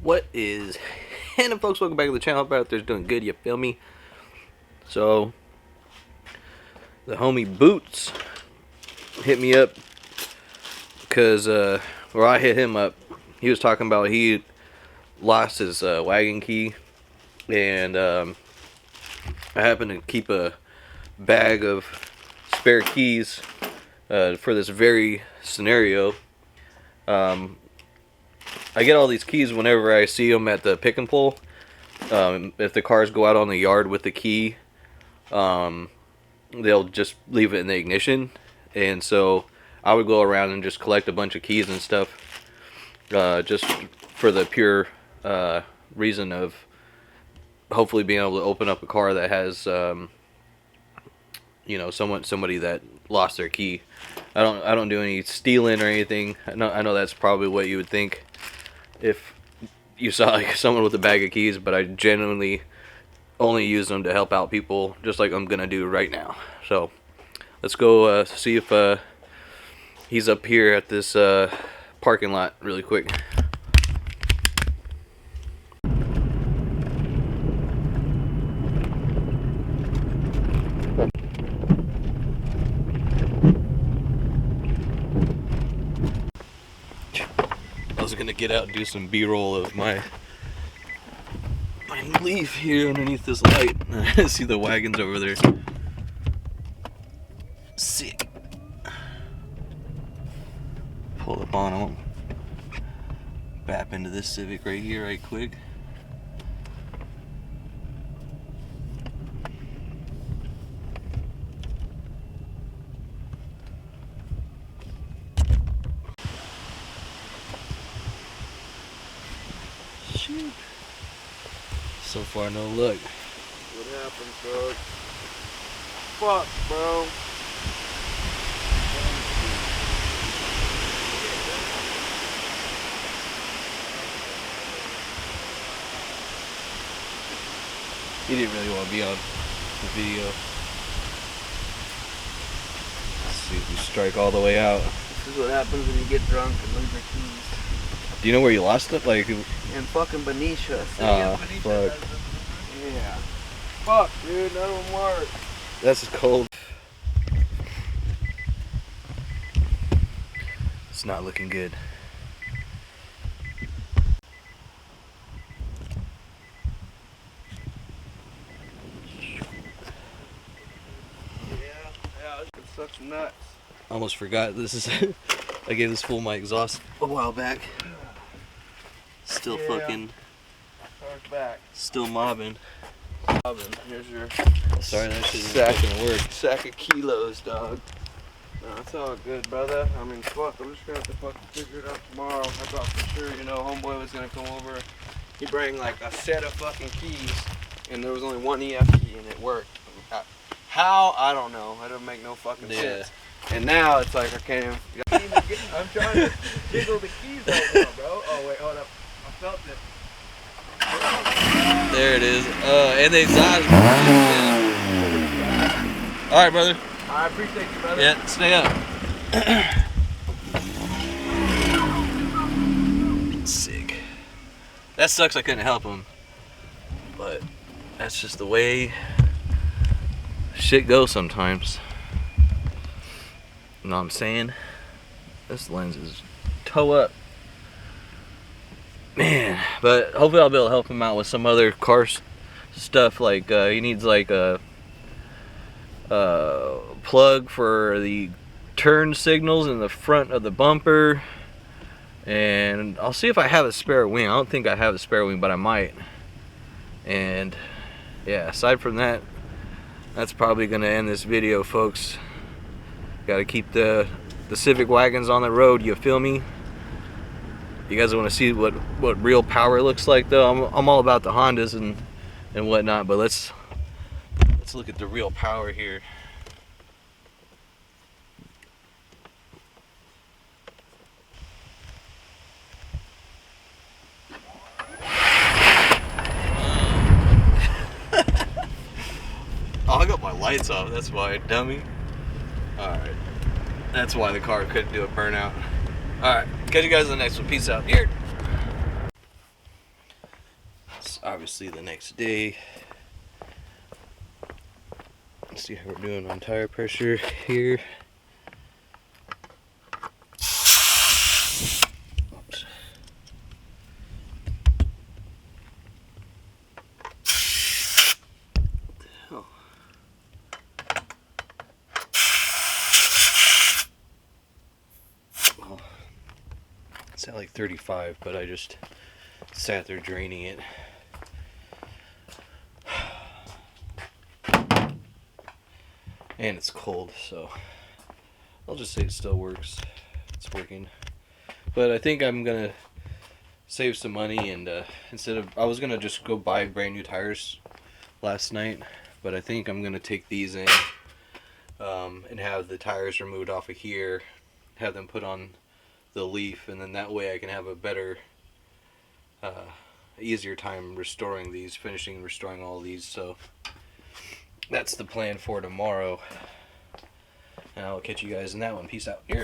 What is happening, folks? Welcome back to the channel. Hope out there's doing good, you feel me? So the homie Boots hit me up because or I hit him up. He was talking about he lost his wagon key, and I happened to keep a bag of spare keys for this very scenario. I get all these keys whenever I see them at the pick and pull. If the cars go out on the yard with the key, they'll just leave it in the ignition. And so I would go around and just collect a bunch of keys and stuff, just for the pure reason of hopefully being able to open up a car that has, you know, somebody that lost their key. I don't do any stealing or anything. I know that's probably what you would think if you saw like someone with a bag of keys, but I genuinely only use them to help out people, just like I'm gonna do right now. So let's go see if he's up here at this parking lot really quick. I was gonna get out and do some B-roll of my leaf here underneath this light. I see the wagons over there. Sick. Pull up on them. Bap into this Civic right here, right quick. Shoot. So far, no luck. What happened, dog? Fuck, bro. He didn't really want to be on the video. Let's see if we strike all the way out. This is what happens when you get drunk and lose your keys. Do you know where you lost it? Like, In fucking Benicia. fuck. Yeah. Fuck, dude, none of them work. That's cold. It's not looking good. Yeah, this could suck some nuts. Almost forgot this is. I gave this fool my exhaust a while back. Still Yeah. fucking. Car's back. Still mobbing. Here's your Sorry, that shit isn't fucking work. sack of kilos, dog. No, it's all good, brother. I mean, fuck, I'm just gonna have to fucking figure it out tomorrow. I thought for sure, you know, homeboy was gonna come over. He bring like a set of fucking keys, and there was only one EF key, and it worked. How? I don't know. That doesn't make no fucking sense. And now it's like I can't even. I'm trying to jiggle the keys right now, bro. Oh wait, hold up. I felt it. There it is. And the exhaust. All right, brother. I appreciate you, brother. Yeah, stay up. Sick. That sucks. I couldn't help him, but that's just the way shit goes sometimes. You know what I'm saying? This lens is toe up. Man, but hopefully I'll be able to help him out with some other car stuff. Like he needs like a plug for the turn signals in the front of the bumper, and I'll see if I have a spare wing. I don't think I have a spare wing, but I might. And yeah, aside from that, that's probably gonna end this video, folks. Gotta keep the Civic wagons on the road, you feel me? You guys want to see what real power looks like, though? I'm all about the Hondas and whatnot, but let's look at the real power here. Oh, I got my lights off. That's why, dummy. All right. That's why the car couldn't do a burnout. Alright, catch you guys in the next one. Peace out. Here. obviously the next day. Let's see how we're doing on tire pressure here. Oops. What the hell? Well, it's at like 35, but I just sat there draining it. And it's cold, so I'll just say it still works. It's working. But I think I'm gonna save some money, and I was gonna just go buy brand new tires last night, but I think I'm gonna take these in and have the tires removed off of here, have them put on the Leaf, and then that way I can have a better easier time finishing restoring all these. So that's the plan for tomorrow, and I'll catch you guys in that one. Peace out. Here.